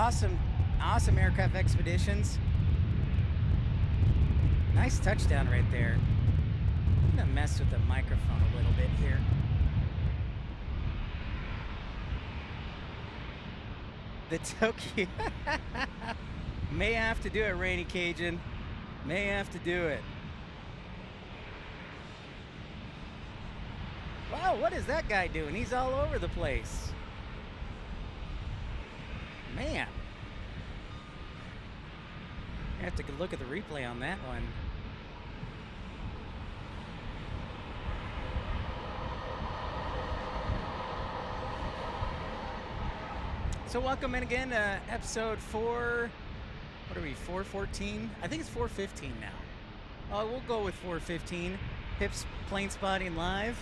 Awesome, awesome aircraft expeditions. Nice touchdown right there. I'm gonna mess with the microphone a little bit here. The Tokyo. May have to do it, Rainy Cajun. May have to do it. Wow, what is that guy doing? He's all over the place. Man. I have to look at the replay on that one. So welcome in again to episode 4. What are we, 414? I think it's 415 now. Oh, we'll go with 415. Pip's Planespotting Live.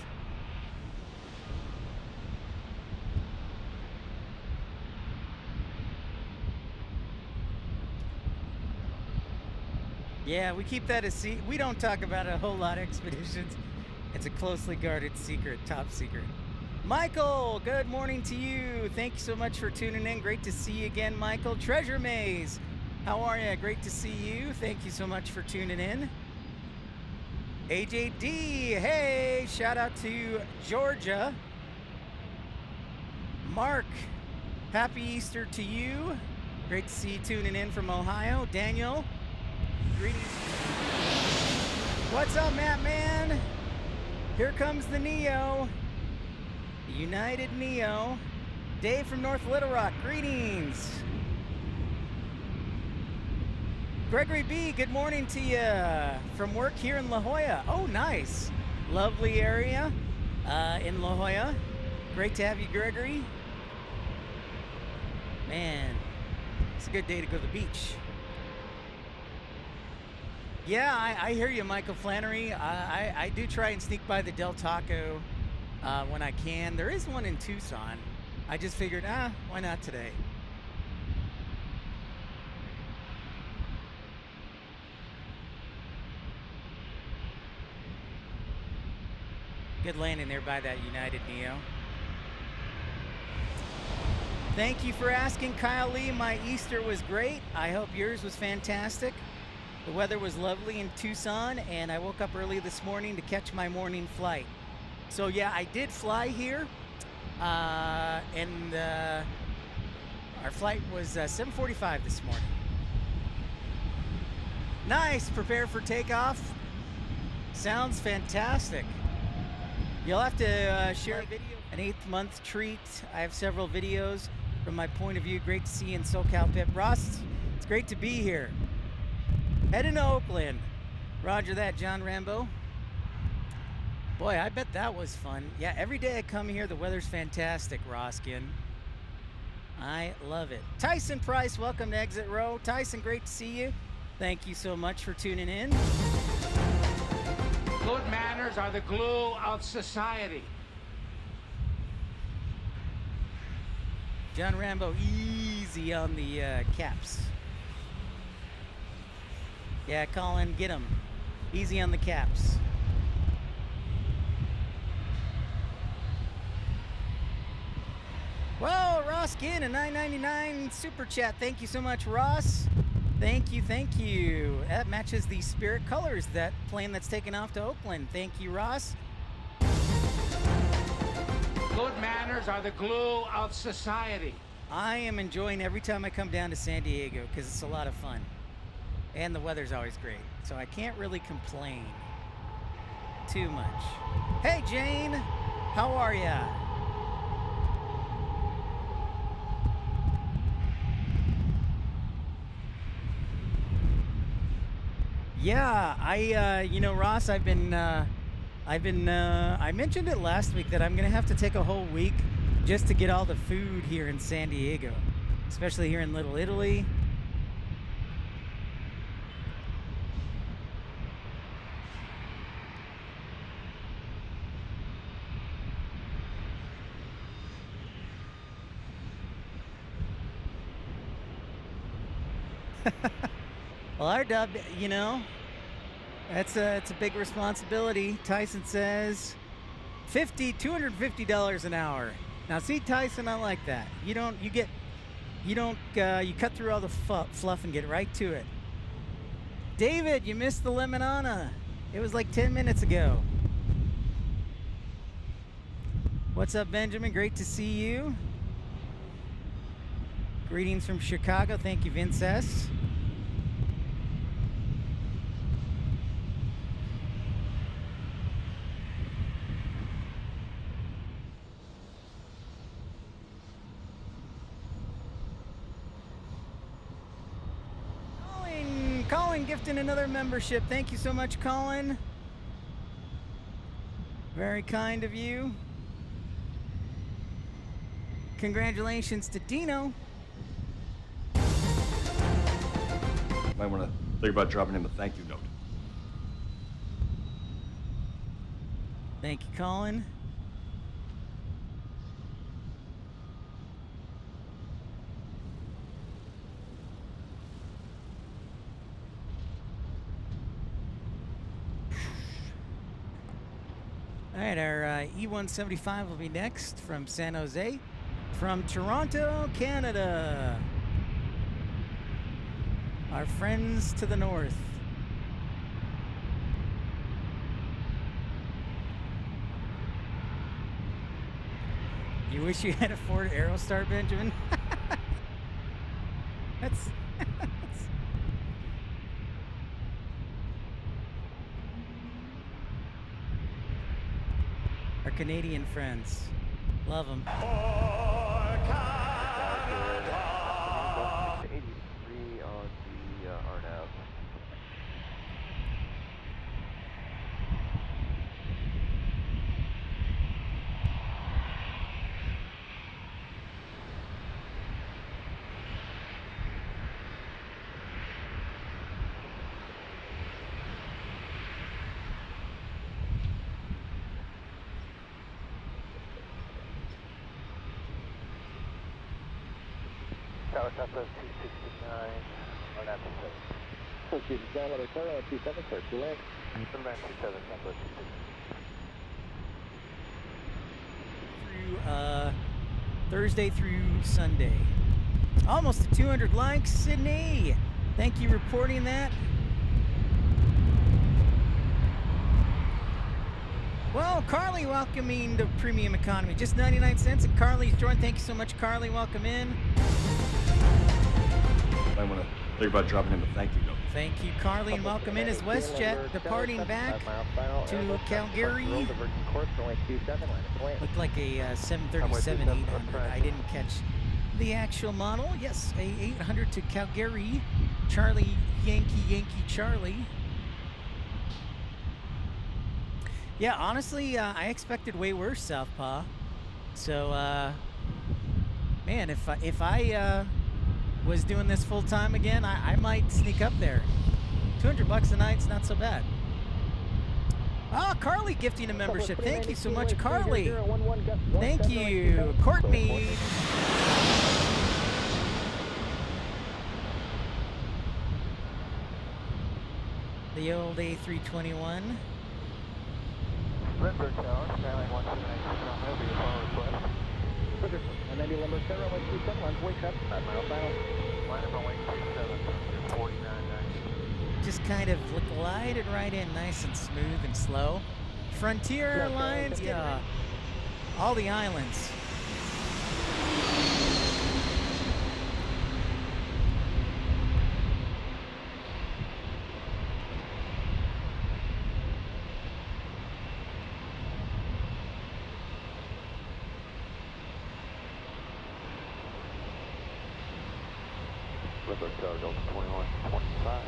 Yeah, we keep that a secret. We don't talk about a whole lot of expeditions. It's a closely guarded secret, top secret. Michael, good morning to you. Thank you so much for tuning in. Great to see you again, Michael. Treasure Maze, how are you? Great to see you. Thank you so much for tuning in. AJD, hey, shout out to Georgia. Mark, happy Easter to you. Great to see you tuning in from Ohio. Daniel, greetings. What's up, Matt Man? Here comes the Neo. The United Neo. Dave from North Little Rock, greetings. Gregory B, good morning to you. From work here in La Jolla. Oh, nice. Lovely area in La Jolla. Great to have you, Gregory. Man, it's a good day to go to the beach. Yeah, I hear you, Michael Flannery. I do try and sneak by the Del Taco when I can. There is one in Tucson. I just figured, why not today? Good landing there by that United Neo. Thank you for asking, Kyle Lee. My Easter was great. I hope yours was fantastic. The weather was lovely in Tucson, and I woke up early this morning to catch my morning flight. So yeah, I did fly here, and our flight was 7:45 this morning. Nice, prepare for takeoff. Sounds fantastic. You'll have to share a video. An 8th month treat. I have several videos from my point of view. Great to see you in SoCal Pip. Ross, it's great to be here. Heading to Oakland. Roger that, John Rambo. Boy, I bet that was fun. Yeah, every day I come here, the weather's fantastic, Roskin. I love it. Tyson Price, welcome to Exit Row. Tyson, great to see you. Thank you so much for tuning in. Good manners are the glue of society. John Rambo, easy on the caps. Yeah, Colin, get him. Easy on the caps. Whoa, Ross Ginn, a $9.99 super chat. Thank you so much, Ross. Thank you, thank you. That matches the Spirit colors, that plane that's taking off to Oakland. Thank you, Ross. Good manners are the glue of society. I am enjoying every time I come down to San Diego because it's a lot of fun. And the weather's always great, so I can't really complain too much. Hey, Jane, how are ya? Yeah, Ross, I mentioned it last week that I'm gonna have to take a whole week just to get all the food here in San Diego, especially here in Little Italy. Well, R-Dub, it's a big responsibility. Tyson says $250 an hour. Now, see, Tyson, I like that. You You don't, you cut through all the fluff and get right to it. David, you missed the Lemonana. It was like 10 minutes ago. What's up, Benjamin? Great to see you. Greetings from Chicago. Thank you, Vince S. Colin gifting another membership. Thank you so much, Colin. Very kind of you. Congratulations to Dino. Might want to think about dropping him a thank you note. Thank you, Colin. All right, our E175 will be next from San Jose, from Toronto, Canada. Our friends to the north. You wish you had a Ford Aerostar, Benjamin? That's our Canadian friends. Love them. 83 on the RNAV. Tower Southwest 269, RNAV 27. So she's down with her Tower 27, clear to land. 27, Southwest 269. Through Thursday through Sunday. Almost to 200 likes, Sydney. Thank you for reporting that. Well, Carly welcoming the premium economy. Just 99 cents, and Carly's joined. Thank you so much, Carly. Welcome in. Might want to think about dropping him a thank you note. Thank you, Carly, and welcome in as WestJet departing back to Calgary. Looked like a 737-800. I didn't catch the actual model. Yes, a 800 to Calgary. Charlie, Yankee, Charlie. Yeah, honestly, I expected way worse, Southpaw. So, man, if I was doing this full time again, I might sneak up there. $200 a night's not so bad. Ah, Carly gifting a membership. Thank you so much, Carly. Thank you, Courtney. The old A321. Lindbergh Tower, Skyline 179 on over your phone request. And then Lindbergh Tower, 127, line wake up, 5 mile final. Line up on wake 27, 4990. Just kind of glided right in, nice and smooth and slow. Frontier Airlines, yeah, all the islands. Lindbergh Tower, Delta 2125,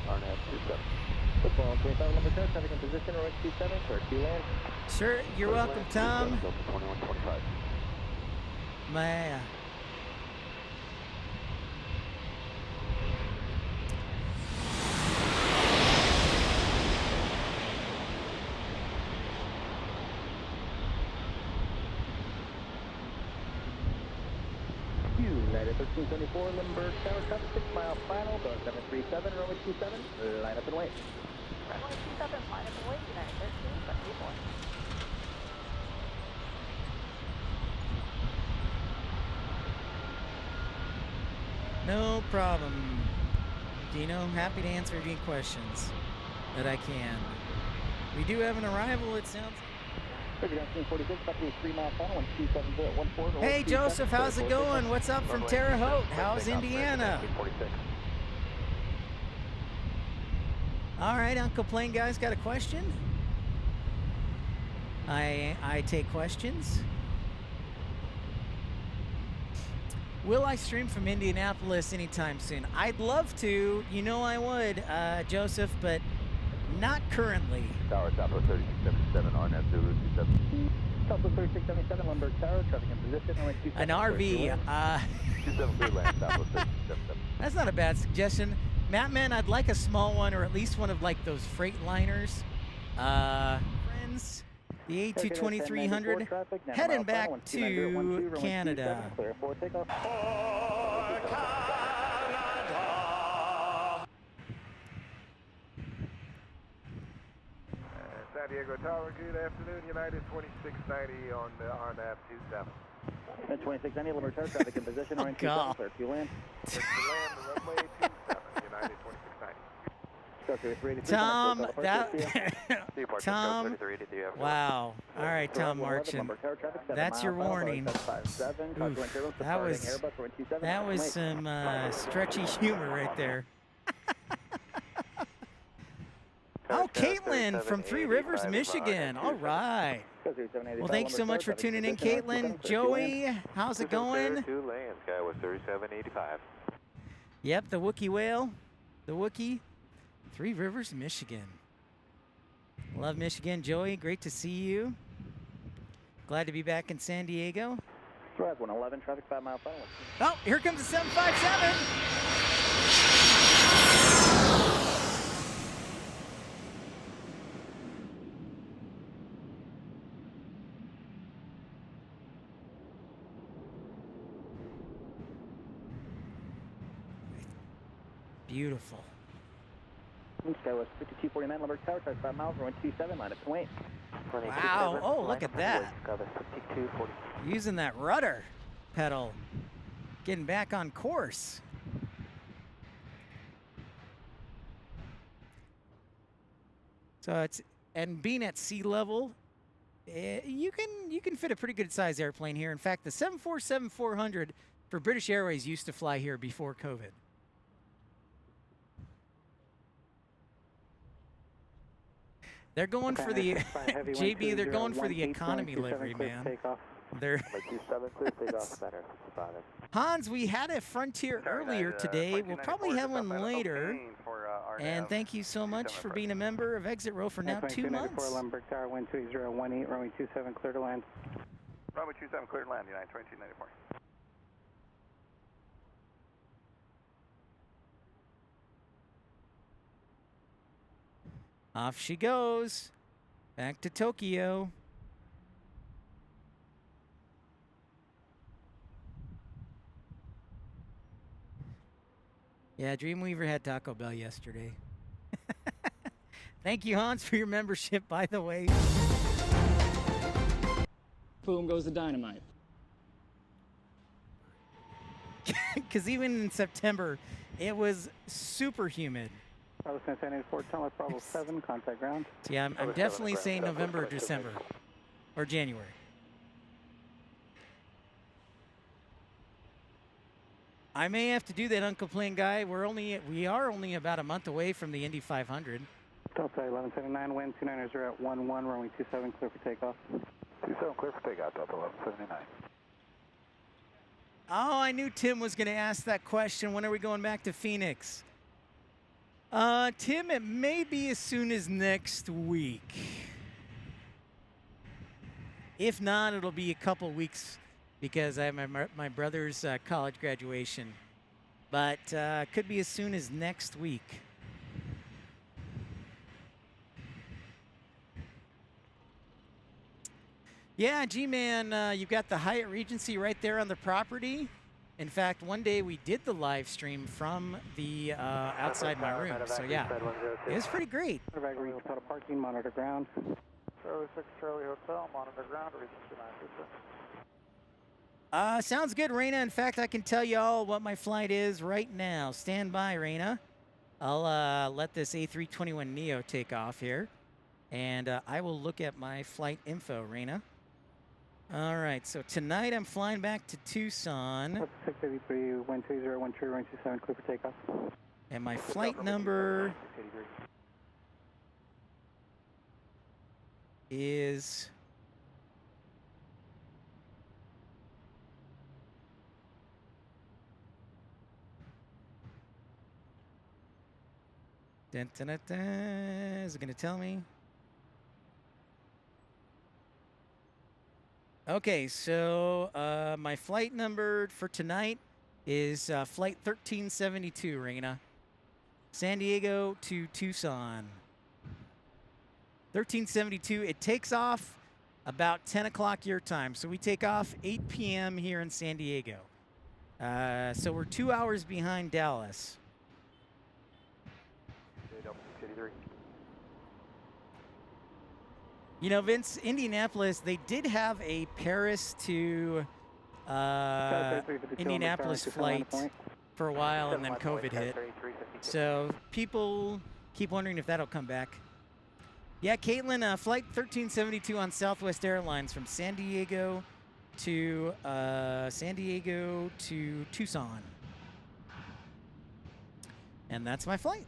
RNAV 27. Football, 25 Lindbergh Tower, traffic in position, RX 27, clear to land. Sure, you're welcome, Tom. Delta 2125. My, United 1374, Lindbergh Tower, traffic 6 mile final, Boeing 737, runway 27, line up and wait. Runway 27, line up and wait, United 1374. No problem, Dino. Happy to answer any questions that I can. We do have an arrival, it sounds. Hey, Joseph, how's it going? What's up from Terre Haute? How's Indiana? All right, Uncle Plane Guy's got a question. I take questions. Will I stream from Indianapolis anytime soon? I'd love to. You know I would, Joseph, but not currently. Tower, Southwest 3677 on that Zulu 27. Southwest 3677, Lindbergh Tower, traffic in position. An RV. 27 clear land, Southwest 3677. That's not a bad suggestion. Mattman, I'd like a small one, or at least one of like those freight liners. Friends, the A22300 heading back to Canada. San Diego Tower, good afternoon. United 2690 on the RNAV 27. 2690, Lindbergh Tower, traffic in position. Oh, God. Clear to land, the runway 27, United 2690. Tom, Tom, wow. All right, Tom Marchand. That's your warning. Oof, that was some stretchy humor right there. Oh, Caitlin from Three Rivers, Michigan. All right. Well, thanks so much for tuning in, Caitlin. Joey, how's it going? 2 land, Sky was 3785. Yep, the Wookiee whale, the Wookiee. Three Rivers, Michigan. Love Michigan. Joey, great to see you. Glad to be back in San Diego. Drive 111, traffic 5 mile final. Oh, here comes the 757. Beautiful. Skywest 5249, Lindbergh Tower, traffic 5 miles, runway 27, line up to wait. Wow, oh, look at that. Using that rudder pedal. Getting back on course. So it's, and being at sea level, you can fit a pretty good size airplane here. In fact, the 747-400 for British Airways used to fly here before COVID. They're going for the JB. They're going for the economy livery, man. They're Hans. We had a Frontier earlier today. We'll probably have one later. And thank you so much for being a member of Exit Row for now 2 months. Lindbergh Tower, wind 2018, runway 27, clear to land. Runway 27, clear to land, United 2294. Off she goes. Back to Tokyo. Yeah, Dreamweaver had Taco Bell yesterday. Thank you, Hans, for your membership, by the way. Boom goes the dynamite. Because even in September, it was super humid. I was going to say 84, Thomas Bravo 7, contact ground. Yeah, I'm definitely saying November or December. Or January. I may have to do that, Uncle Plane Guy. We are only about a month away from the Indy 500. Delta 1179, wind 290 at 11, runway 27, clear for takeoff. 27, clear for takeoff, Delta 1179. Oh, I knew Tim was going to ask that question. When are we going back to Phoenix? Tim, it may be as soon as next week. If not, it'll be a couple weeks because I have my brother's college graduation. But could be as soon as next week. Yeah, G-Man, you've got the Hyatt Regency right there on the property. In fact, one day we did the live stream from the outside my room. So yeah, it was pretty great. Parking, monitor ground. Charlie 6 Charlie Hotel, monitor ground, Regency 926. Sounds good, Raina. In fact, I can tell you all what my flight is right now. Stand by, Raina. I'll let this A321neo take off here, and I will look at my flight info, Raina. All right, so tonight I'm flying back to Tucson. 683, wind 201, true, runway 27, clear for takeoff. And my flight number is... Dun, dun, dun, dun. Is it going to tell me? Okay, so my flight number for tonight is flight 1372, Raina. San Diego to Tucson. 1372. It takes off about 10 o'clock your time. So we take off 8 p.m. here in San Diego. So we're 2 hours behind Dallas. You know, Vince, Indianapolis, they did have a Paris to Indianapolis flight for a while, and then COVID hit. So people keep wondering if that'll come back. Yeah, Caitlin, flight 1372 on Southwest Airlines from San Diego to Tucson. And that's my flight.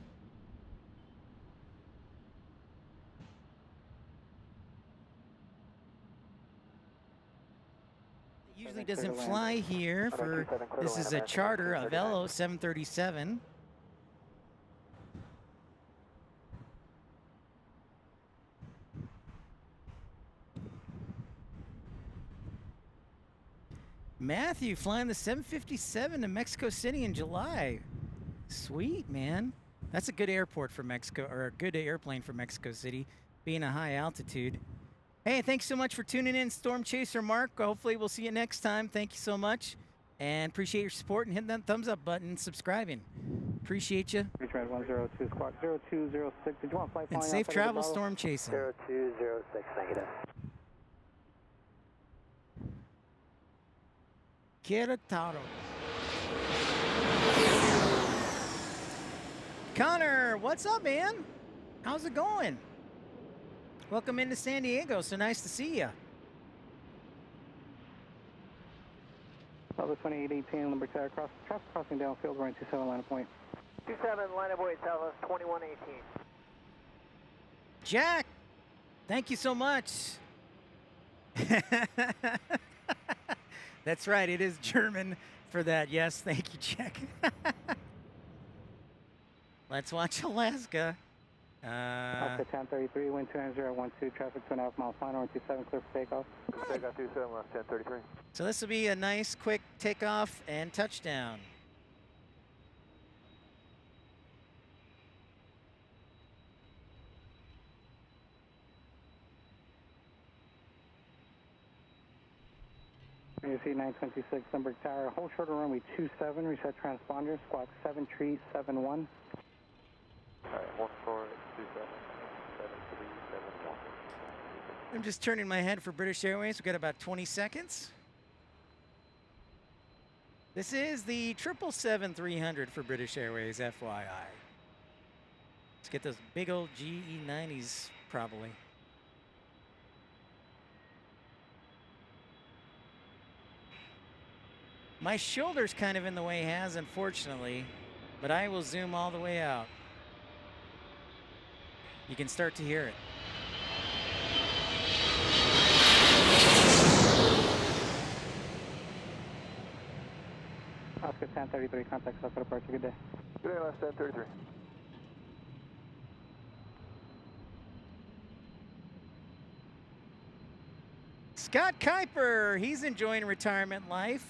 Usually doesn't fly here for, this is a charter, a Velo 737. Matthew flying the 757 to Mexico City in July. Sweet, man. That's a good airport for Mexico, or a good airplane for Mexico City, being a high altitude. Hey, thanks so much for tuning in, Storm Chaser Mark. Hopefully we'll see you next time. Thank you so much. And appreciate your support and hitting that thumbs up button and subscribing. Appreciate you. Reach red 102, squawk 0206. Did you want flight and safe travel, Storm Chaser. 0206, negative. Querétaro. Connor, what's up, man? How's it going? Welcome into San Diego. So nice to see you. Level 2818, Lindbergh Tower, traffic crossing downfield, running 27, line of point. 27, line of point, Southwest 2118. Jack, thank you so much. That's right, it is German for that. Yes, thank you, Jack. Let's watch Alaska. Alaska 1033, wind 29012, traffic 2.5 miles final, runway 27, clear for takeoff. Takeoff 27, last 1033. So this will be a nice, quick takeoff and touchdown. You see 926 Lindbergh Tower, hold shorter runway 27, reset transponder, squawk 7371. Alright, 1427, 7371. I'm just turning my head for British Airways. We've got about 20 seconds. This is the 777-300 for British Airways, FYI. Let's get those big old GE90s, probably. My shoulder's kind of in the way, unfortunately, but I will zoom all the way out. You can start to hear it. Oscar 1033, contact South departure, good day. Good day, last 1033. Scott Kuiper, he's enjoying retirement life.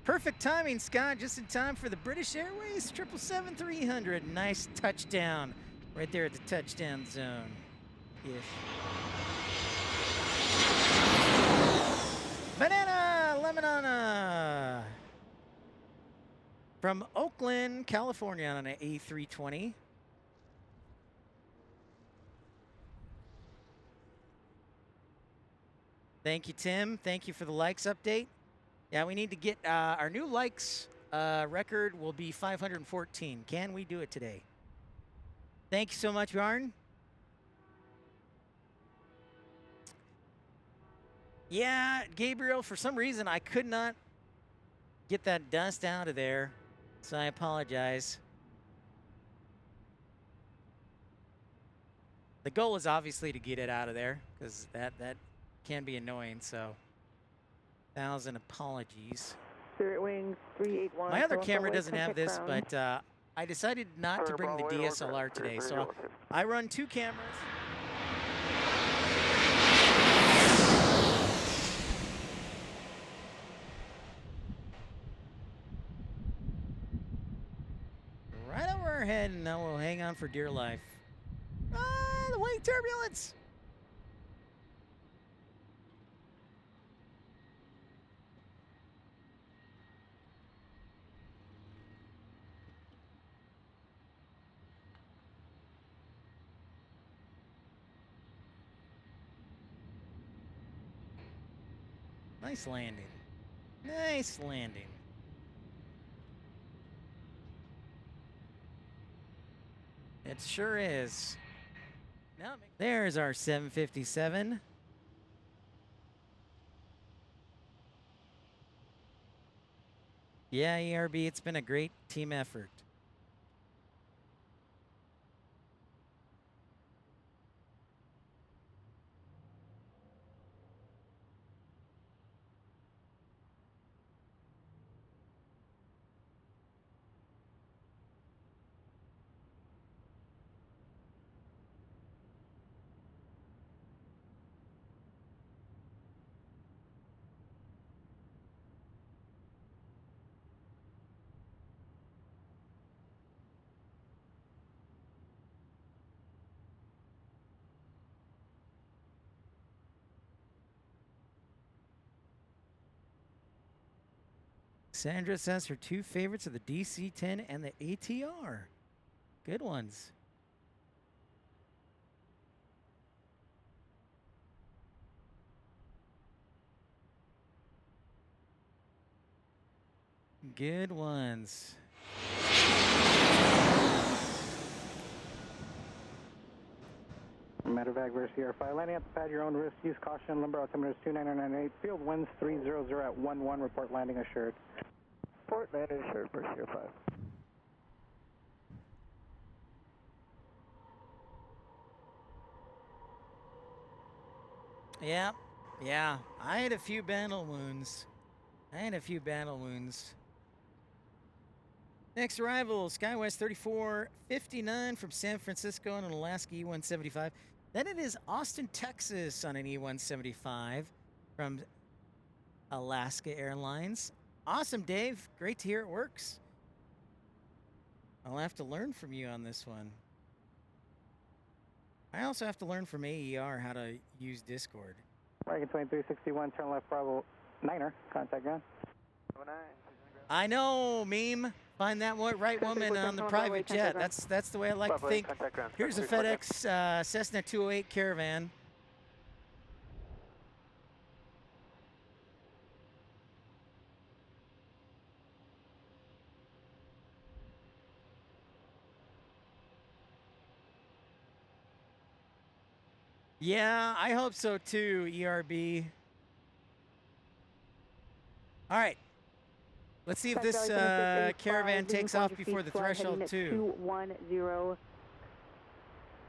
Perfect timing, Scott, just in time for the British Airways 777-300. Nice touchdown right there at the touchdown zone. Ish. Banana Lemonana from Oakland, California on an A320. Thank you, Tim. Thank you for the likes update. Yeah, we need to get our new likes record will be 514. Can we do it today? Thank you so much, Bjorn. Yeah, Gabriel, for some reason I could not get that dust out of there, so I apologize. The goal is obviously to get it out of there, because that can be annoying, so 1,000 apologies. Spirit Wings 381. My other camera doesn't have this, but I decided not to bring the DSLR today, so I run 2 cameras. Right over our head, and now we'll hang on for dear life. Ah, the wing turbulence! Nice landing. Nice landing. It sure is. Now there's our 757. Yeah, ERB, it's been a great team effort. Sandra says her 2 favorites are the DC-10 and the ATR. Good ones. Good ones. Medevac versus CR5. Landing at the pad, your own risk. Use caution. Lindbergh altimeter is 29998. Field winds 300 at 11. Report landing assured. Report landing assured for CR5. Yeah. I had a few battle wounds. Next arrival, SkyWest 3459 from San Francisco on an Alaska E-175. Then it is Austin, Texas on an E-175 from Alaska Airlines. Awesome, Dave. Great to hear it works. I'll have to learn from you on this one. I also have to learn from AER how to use Discord. American 2361, turn left, Bravo 9er, contact ground. I know, meme. Find that right woman on the private jet. That's the way I like to think. Here's a FedEx Cessna 208 Caravan. Yeah, I hope so too, ERB. All right. Let's see if this caravan takes off before the threshold too. 210.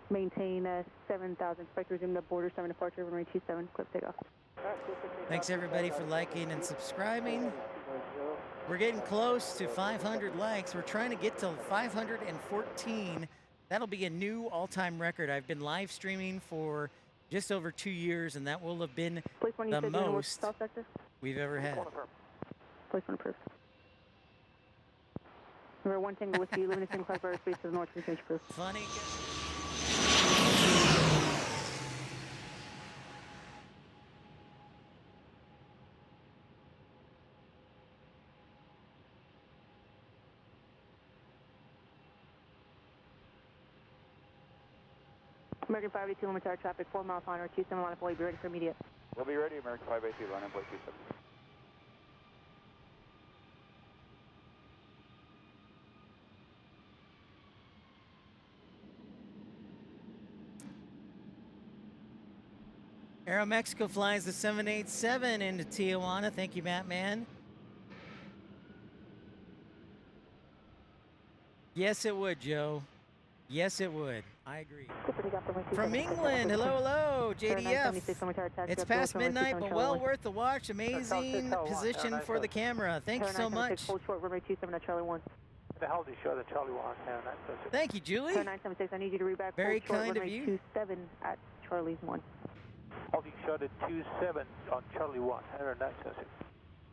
Maintain 7,000. Expect to resume the border 7 departure. Runway 27. Clip takeoff. Thanks everybody for liking and subscribing. We're getting close to 500 likes. We're trying to get to 514. That'll be a new all-time record. I've been live streaming for just over 2 years, and that will have been the most we've ever had. Place one approved. Number 1 Tango Whiskey, Luminous Single Class Aerospace to the north, change approved. Funny. American 582 limits our traffic 4 miles on or 27 line of be ready for immediate. We'll be ready, American 582, line up, wait 27. Aeromexico flies the 787 into Tijuana. Thank you, Batman. Yes, it would, Joe. Yes, it would. I agree. From England, hello, hello, JDF. It's past midnight, but well worth the watch. Amazing position for the camera. Thanks so much. Hold short, runway 27 at Charlie 1. The hell do you show the Charlie 1? Thank you, Julie. 976, I need you to read back. Very hold short, kind of runway you. 27 at Charlie 1. Holding short at 27 on Charlie 1, 976.